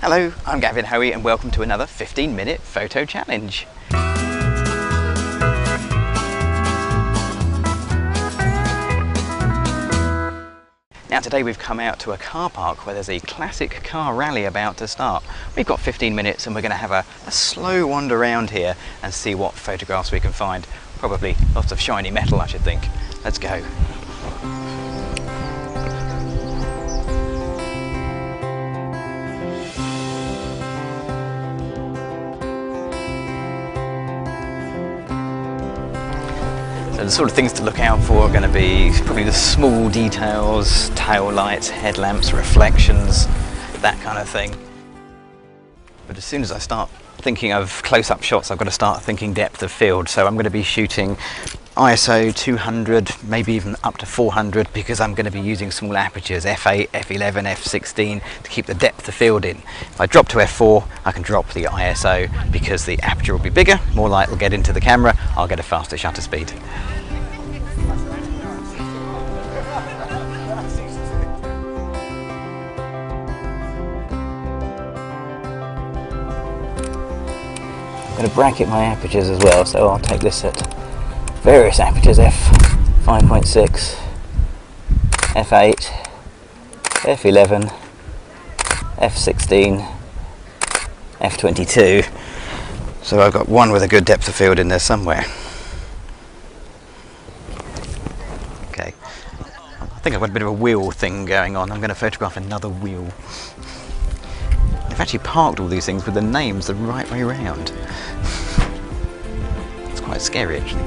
Hello, I'm Gavin Hoey and welcome to another 15-minute photo challenge. Now today we've come out to a car park where there's a classic car rally about to start. We've got 15 minutes and we're going to have a slow wander around here and see what photographs we can find. Probably lots of shiny metal, I should think. Let's go. So the sort of things to look out for are going to be probably the small details, tail lights, headlamps, reflections, that kind of thing. But as soon as I start thinking of close-up shots, I've got to start thinking depth of field. So I'm going to be shooting ISO 200, maybe even up to 400, because I'm going to be using small apertures, f8, f11, f16, to keep the depth of field in. If I drop to f4, I can drop the ISO because the aperture will be bigger, more light will get into the camera, I'll get a faster shutter speed. I'm going to bracket my apertures as well, so I'll take this at various apertures, f5.6, f8, f11, f16, f22. So I've got one with a good depth of field in there somewhere. Okay, I think I've got a bit of a wheel thing going on. I'm going to photograph another wheel. I've actually parked all these things with the names the right way round. It's quite scary actually.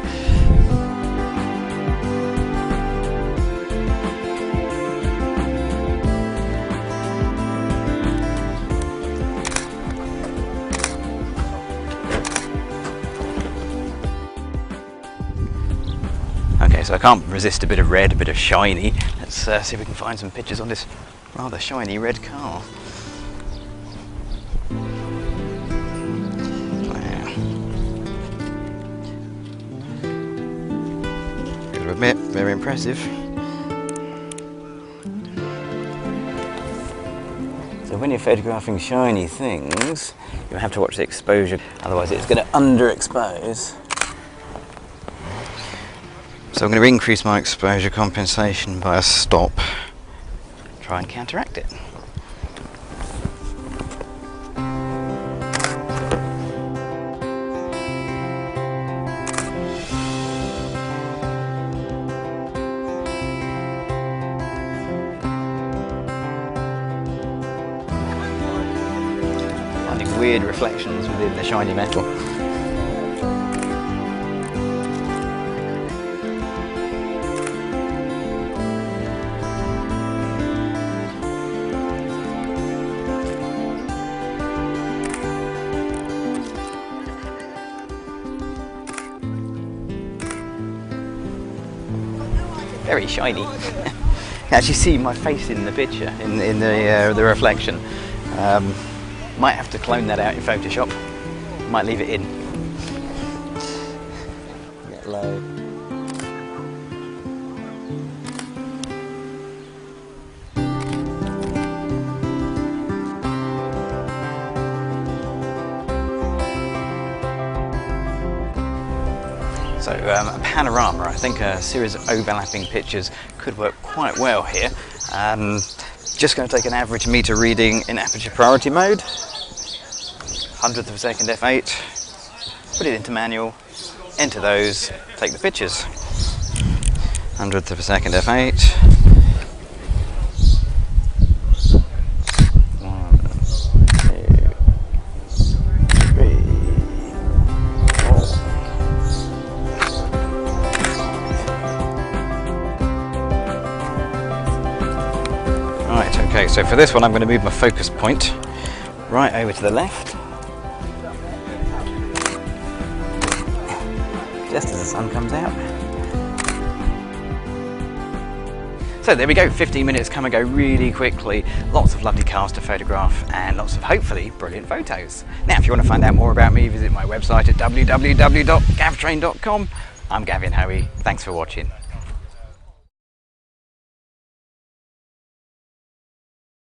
Okay, so I can't resist a bit of red, a bit of shiny. Let's see if we can find some pictures on this rather shiny red car. Gotta admit, very impressive. So when you're photographing shiny things, you have to watch the exposure, otherwise it's going to underexpose. So I'm going to increase my exposure compensation by a stop, try and counteract it. Finding weird reflections within the shiny metal. Very shiny. You can actually see my face in the picture, in the reflection. Might have to clone that out in Photoshop. Might leave it in. Get low. So a panorama, I think a series of overlapping pictures could work quite well here. Just going to take an average meter reading in aperture priority mode, 100th of a second f8, put it into manual, enter those, take the pictures. 100th of a second f8. Right, okay, so for this one I'm going to move my focus point right over to the left, just as the sun comes out. So there we go, 15 minutes come and go really quickly, lots of lovely cars to photograph and lots of hopefully brilliant photos. Now if you want to find out more about me, visit my website at www.gavtrain.com. I'm Gavin Hoey, thanks for watching.